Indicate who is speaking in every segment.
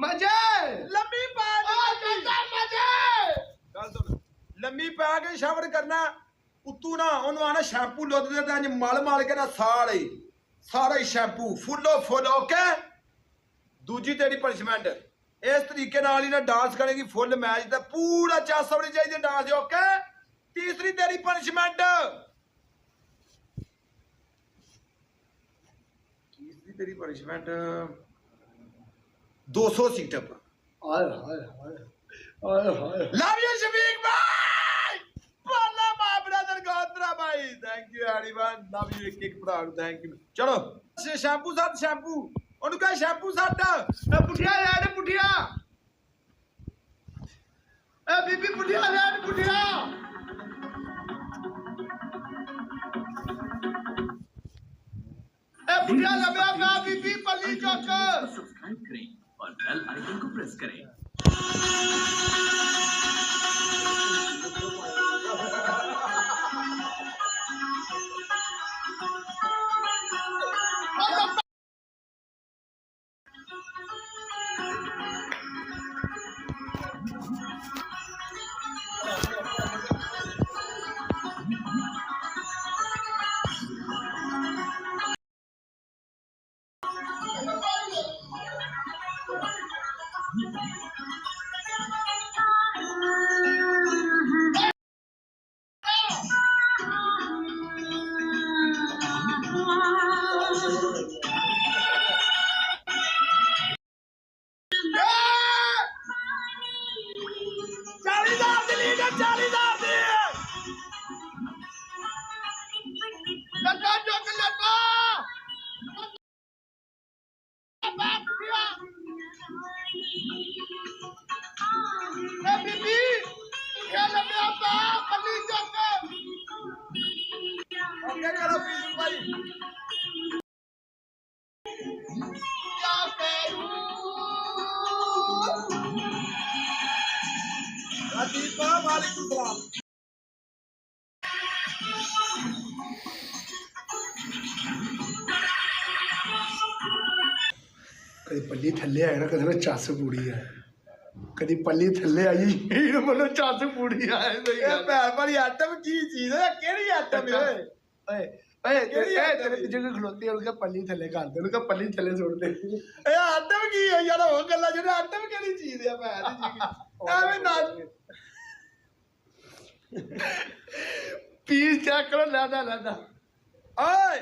Speaker 1: मजे
Speaker 2: लम्मी पा
Speaker 1: मजे
Speaker 2: गल सुन लम्मी पा के शावर करना उतू ना ओनू आना शैम्पू लुद दे ते मल मल के ना सारा ही शैम्पू फुल्लो फुल ओके दूजी तेरी पनिशमेंट इस तरीके नाल ही ना डांस करेगी फुल मैच ते पूरा चस होनी चाहिए डांस ओके तीसरी तेरी पनिशमेंट तीसरी तेरी punishment 200 situp
Speaker 1: hi hi hi hi hi
Speaker 2: love you Shafiq भाई पाला माय ब्रदर गोत्रा भाई thank you everyone love you एक एक भरा थैंक यू चलो शैम्पू साथ शैम्पू ओनु कह शैम्पू साथ
Speaker 1: ए पुठिया यार पुठिया ए बीबी पुठिया यार पुठिया ए पुठिया लबया का बीबी पली चौक
Speaker 3: सब्सक्राइब करें और बेल आइकन को प्रेस करें
Speaker 1: लगा चौक लगा ए बीबी पुठिया लबया का पली चौक
Speaker 2: ओके करो पीस भाई
Speaker 1: क्या करूं
Speaker 2: लतीफा वालेकुम सलाम
Speaker 1: कभी पल्ली थल्ले आए ना कभी चस पूड़ी है कभी पल्ली थल्ले आई मतलब चस पूड़ी आए
Speaker 2: ਇਹ ਭੈਣ ਵਾਲੀ ਆਟਮ ਕੀ ਚੀਜ਼ ਹੈ ਕਿਹੜੀ ਆਟਮ ਹੈ
Speaker 1: ओए ओए तेरे पीछे कोई खलोती है उनका पल्ली थल्ले कर दे उनका पल्ली थल्ले छोड़ दे
Speaker 2: ਇਹ ਆਟਮ ਕੀ ਹੈ ਯਾਰ ਉਹ ਗੱਲਾਂ ਜਿਹੜੇ ਆਟਮ ਕਿਹੜੀ ਚੀਜ਼ ਹੈ ਭੈਣ ਦੀ ਜੀ ਐਵੇਂ ਨਾ
Speaker 1: पीस चेक करो लादा लादा
Speaker 2: ਓਏ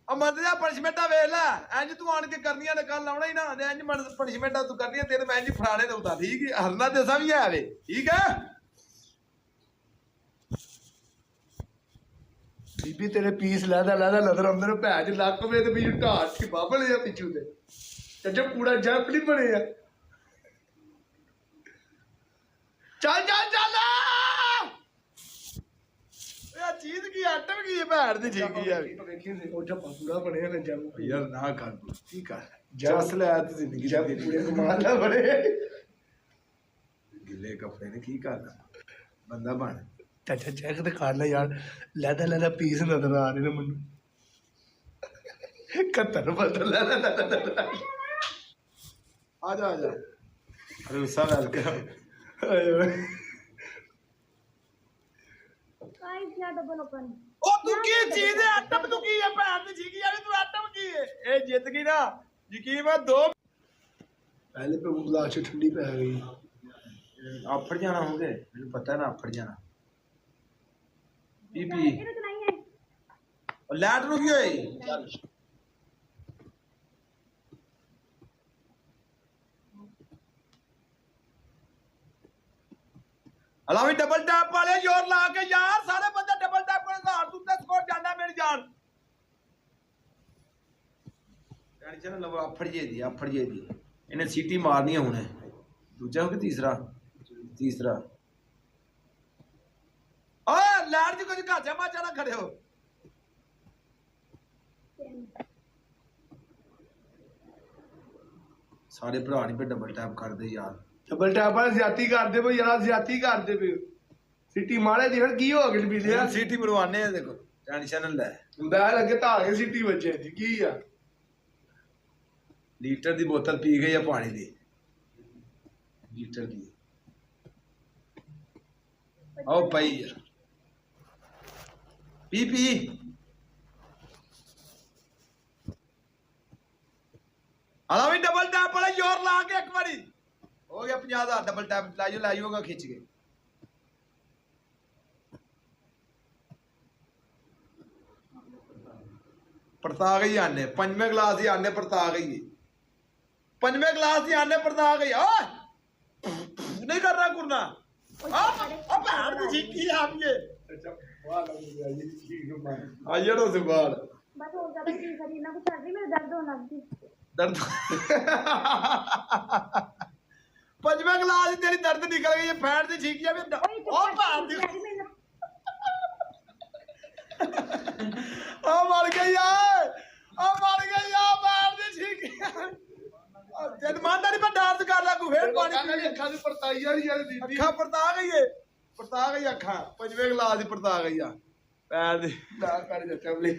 Speaker 2: ਅਮਰ ਦਾ ਪਨਿਸ਼ਮੈਂਟਾਂ ਵੇਖ ਲੈ ਇੰਜ ਤੂੰ ਆਣ ਕੇ ਕਰਨੀਆਂ ਨੇ ਕੱਲ ਆਉਣਾ ਹੀ ਨਾ ਤੇ ਇੰਜ ਪਨਿਸ਼ਮੈਂਟਾਂ ਤੂੰ ਕਰਨੀਆਂ ਤੇਰੇ ਮੈਂ ਇੰਜ ਫੜਾਣੇ ਦੇ ਉਤਾ ਠੀਕ ਹੈ ਹਰਨਾ ਦੇਸਾ ਵੀ ਹੈ ਵੇ ਠੀਕ ਹੈ
Speaker 1: बीबी तेरे पीस लादा लादा नजर अंदर भैन च लक वे ते बीजू ढाट की बाबल या पिछू दे जब पूरा जंप नहीं बने या चल चल चल
Speaker 2: ਇਹ ਚੀਜ਼ ਕੀ ਆਟਮ ਕੀ ਹੈ ਭੈਣ ਦੀ ਠੀਕ ਹੀ ਹੈ
Speaker 1: देखी ओ जब पूरा बने ना जंप
Speaker 2: ਯਾਰ ਨਾ ਕਰ ਕੀ ਕਰ ਜਸ ਲੈ ਤੇ ਜ਼ਿੰਦਗੀ
Speaker 1: जब पूरे कमाल ना बने
Speaker 2: ਗਿੱਲੇ ਕੱਪੜੇ ਨੇ ਕੀ ਕਰਨਾ ਬੰਦਾ ਬਣ
Speaker 1: चाचा चेक तो कर ले यार लादा लादा पीस नजर आ रहे ने मनु 71 बदल लादा लादा
Speaker 2: ਆ ਜਾ ਰੂਸਾ welcome
Speaker 4: Guys, yeah, double open.
Speaker 2: ਉਹ ਤੂੰ ਕੀ ਚੀਜ਼ ਹੈ ਆਟਮ ਤੂੰ ਕੀ ਹੈ ਭੈਣ ਦੀ ਠੀਕ ਯਾਰ ਤੂੰ ਆਟਮ ਕੀ ਹੈ ਇਹ ਜਿੱਤ ਗਈ ਨਾ ਯਕੀਨ ਮੈਂ ਦੋ
Speaker 1: पहले पे वो ग्लास ठंडी पै गई
Speaker 2: ਆਫੜ ਜਾਣਾ ਹੋਗੇ ਮੈਨੂੰ ਪਤਾ ਨਾ ਆਫੜ ਜਾਣਾ ਬੀਬੀ
Speaker 4: ये तो नहीं है.
Speaker 2: ਉਹ ਲੈਟ ਰੁਕੀ ਹੋਈ ਅਲਾਵੀ ਡਬਲ ਟੈਪ ਵਾਲੇ ਜ਼ੋਰ ਲਾ ਕੇ ਯਾਰ ਸਾਰੇ ਬੰਦੇ ਡਬਲ ਟੈਪ ਕਰਨ ਦਾ ਤੂੰ ਤੇ ਸਕੋਰ ਜਾਂਦਾ ਮੇਰੀ ਜਾਨ ਟੈਨਸ਼ਨ ਲਵੋ ਆਫੜ ਜੇ ਦੀ ਇਹਨੇ ਸੀਟੀ ਮਾਰਨੀ ਹੁਣ ਦੂਜਾ ਹੋ ਕਿ ਤੀਸਰਾ ਓਏ ਲੈਟ ਜੀ ਕੁਝ ਘਾਚਾ ਮਾਚਾ ਨਾ ਖੜਿਓ ਸਾਰੇ ਭਰਾ ਨਹੀਂ ਪੇ ਡਬਲ ਟੈਪ ਕਰਦੇ ਯਾਰ
Speaker 1: डबल टैप वाले ज्यादा करते पे यार ज्यादा करते पे सिटी मारे दी फिर की हो गई पीले
Speaker 2: ਯਾਰ ਸੀਟੀ ਮਰਵਾਨੇ ਆ ਦੇਖੋ ਟੈਨਸ਼ਨ ਨਾ ਲੈ
Speaker 1: ਹੁੰਦਾ ਲੱਗੇ ਧਾਰ ਕੇ ਸਿਟੀ ਵੱਜੇ ਦੀ ਕੀ ਆ
Speaker 2: ਲੀਟਰ ਦੀ ਬੋਤਲ ਪੀ ਗਈ ਆ ਪਾਣੀ ਦੀ ਲੀਟਰ ਦੀ ਆਓ ਪਈ ਯਾਰ ਪੀ ਆਲਾ ਵੀ ਡਬਲ ਟੈਪ ਵਾਲਾ ਜ਼ੋਰ ਲਾ ਕੇ ਇੱਕ ਵਾਰੀ ਹੋ ਗਿਆ 50 ਦਾ ਡਬਲ ਟੈਪ ਲਾਈਓਗਾ ਖਿੱਚ ਕੇ ਪਰਤਾ ਗਈ ਆਨੇ ਪੰਜਵੇਂ ਗਲਾਸ ਦੀ ਆਨੇ ਪਰਤਾ ਗਈ ਪੰਜਵੇਂ ਗਲਾਸ ਦੀ ਆਨੇ ਪਰਤਾ ਗਈ ਓਏ ਨਹੀਂ ਕਰਨਾ ਕਰਨਾ ਆ ਭੈਣ ਦੀ ਛਿੱਕੀ ਆਵੀਏ
Speaker 1: ਅੱਛਾ ਵਾਹ ਲੱਗ ਗਿਆ ਜੀ ਠੀਕ ਨੂੰ ਮਾਰ
Speaker 2: ਆ ਜੜੋ ਸੁਬਾਨ
Speaker 4: बस हो ज्यादा की करी ना कुछ सर्दी में दर्द होना भी
Speaker 2: ਦਰਦ ਪੰਜਵੇਂ ਗਲਾਸ ਦੀ ਤੇਰੀ ਦਰਦ ਨਿਕਲ ਗਈ ਫੈਟ ਦੀ ਛਿੱਕੀ ਆ ਵੀ ਉਹ ਭੈਣ ਦੀ ਆ ਮਰ ਗਈ ਆ ਭੈਣ ਦੀ ਛਿੱਕੀ ਜਦ ਮੰਨਦਾ ਨਹੀਂ ਮੈਂ ਡਾਂਸ ਕਰ ਲਾ ਕੋ ਫੇਰ ਪਾਣੀ
Speaker 1: ਕਹਿੰਦਾ ਜੀ ਅੱਖਾਂ ਦੀ ਪਰਤਾਈ ਵਾਲੀ ਯਾਰ ਦੀਦੀ
Speaker 2: ਅੱਖਾਂ ਪਰਤਾ ਗਈ ਅੱਖਾਂ ਪੰਜਵੇਂ ਗਲਾਸ ਦੀ ਪਰਤਾ ਗਈ ਆ ਪੈਰ ਦੀ
Speaker 1: ਨਾ ਕਰ ਦਿੱਤਾ ਬਲੇ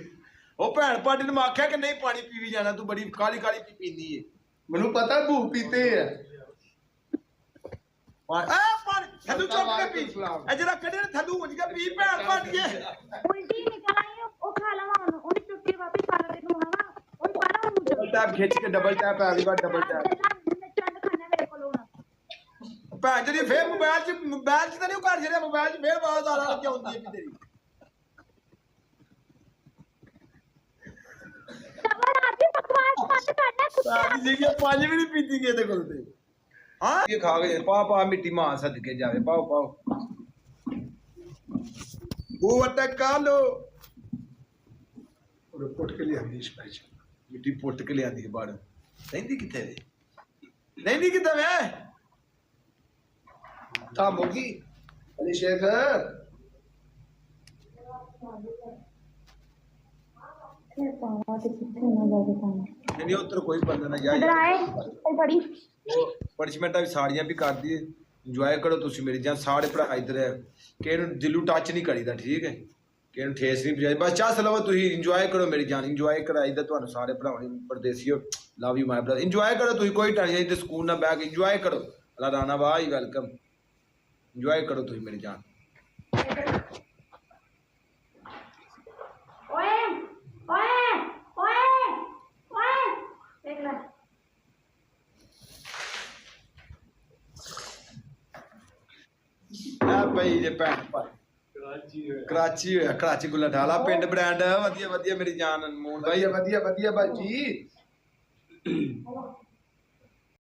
Speaker 2: ਉਹ ਭੈਣ ਪਾਟੀ ਨੂੰ ਮੈਂ ਆਖਿਆ ਕਿ ਨਹੀਂ ਪਾਣੀ ਪੀਵੀ ਜਾਣਾ ਤੂੰ ਬੜੀ ਕਾਲੀ ਪੀਂਦੀ ਏ
Speaker 1: ਮੈਨੂੰ ਪਤਾ ਭੂਖ ਪੀਤੇ ਆ
Speaker 2: ਪਾਣੀ ਥੱਲੂ ਚੁੱਕ ਕੇ ਪੀ ਇਹ ਜਿਹੜਾ ਕੱਢਿਆ ਥੱਲੂ ਹੁੰਜ ਕੇ ਪੀ ਭੈਣ ਪਾਟੀਏ
Speaker 4: उल्टी निकल आई वो खा लवा उन्हें चुटकी वापस सारा दिन होना ना उन पारा मुझे
Speaker 2: ਡਬਲ ਟੈਪ ਖਿੱਚ ਕੇ ਡਬਲ ਟੈਪ ਆ ਗਈ ਬਾਅਦ ਡਬਲ ਟੈਪ
Speaker 4: चंद खाने मेरे को लोना
Speaker 2: ਭੈਣ ਜਿਹੜੀ ਫੇਰ ਮੋਬਾਈਲ 'ਚ ਤਾਂ ਨਹੀਂ ਉਹ ਘਰ ਜਿਹੜੇ ਮੋਬਾਈਲ 'ਚ ਫੇਰ ਆਵਾਜ਼ ਆ ਰਹੀ ਹੁੰਦੀ ਹੈ ਤੇਰੀ
Speaker 4: डबल आती बकवास मत करना
Speaker 2: ਸਾਡੀ ਜੀ ਕਿ ਪੰਜ ਵੀ ਨਹੀਂ ਪੀਤੀ ਕਿਤੇ ਕੋਲ ਤੇ ਹਾਂ ਇਹ ਖਾ ਗਏ ਪਾ ਮਿੱਟੀ ਮਾਂ ਸਦਕੇ ਜਾਵੇ ਪਾਓ ਉਹ ਟਕਾ ਲੋ
Speaker 1: ਉਹ ਪੁੱਟ ਕੇ ਲਿਆਂਦੀ ਸਪੈਸ਼ਲ
Speaker 2: ਮਿੱਟੀ ਪੁੱਟ ਕੇ ਲਿਆਂਦੀ ਬਾੜ ਰਹਿੰਦੀ ਕਿੱਥੇ ਵੇ ਰਹਿੰਦੀ ਕਿੱਥੇ ਵੇ
Speaker 1: ਤਾਂ ਮੋਗੀ ਅਲੀ ਸ਼ੇਖ
Speaker 4: फिर पावा तो कितने ना जाके पाना
Speaker 2: ਨਹੀਂ ਉੱਧਰ ਕੋਈ ਬੰਦਾ ਨਾ
Speaker 4: इधर
Speaker 2: ਜਾਏ
Speaker 4: आए और बड़ी
Speaker 2: ਉਹ ਪਨਿਸ਼ਮੈਂਟਾਂ ਵੀ ਸਾੜੀਆਂ ਵੀ ਕਰਦੀ ਏ ਇੰਜੋਏ ਕਰੋ ਤੁਸੀਂ ਮੇਰੀ ਜਾਂ ਸਾੜੇ ਪੜਾ ਇੱਧਰ ਹੈ ਕਿ ਇਹਨੂੰ ਦਿਲੋਂ ਟੱਚ ਨਹੀਂ ਕਰੀਦਾ ਠੀਕ ਹੈ ਕਿ ਇਹਨੂੰ ਠੇਸ ਨਹੀਂ ਪਜਾਈ ਬਸ ਚਾਹ ਸਲਾਵਾ ਤੁਸੀਂ ਇੰਜੋਏ ਕਰੋ ਮੇਰੀ ਜਾਨ ਇੰਜੋਏ ਕਰਾਈਦਾ ਤੁਹਾਨੂੰ ਸਾਰੇ ਭਰਾਵਾਂ ਨੂੰ ਪਰਦੇਸੀਓ love you my brother enjoy ਕਰੋ ਤੁਸੀਂ ਕੋਈ ਟੈਨਸ਼ਨ ਨਹੀਂ ਤੇ ਸਕੂਨ ਨਾਲ ਬੈਠ ਕੇ ਇੰਜੋਏ ਕਰੋ ਅੱਲਾ ਰਾਣਾ ਭਾਈ ਵੈਲਕਮ ਇੰਜੋਏ ਕਰੋ ਤੁਸੀਂ ਮੇਰੀ ਜਾਨ
Speaker 4: ओए ओए ओए ओए देख ले
Speaker 2: ਆ ਭਾਈ ਜੇ ਭੈਣ ਕਰਾਚੀ ਹੋਇਆ ਕਰਾਚੀ ਗੁੱਲਾ ਢਾਲਾ ਪਿੰਡ ਬ੍ਰਾਂਡ ਵਧੀਆ ਮੇਰੀ ਜਾਨ ਮੋਹਨ ਭਾਈ
Speaker 1: ਵਧੀਆ ਭਾਜੀ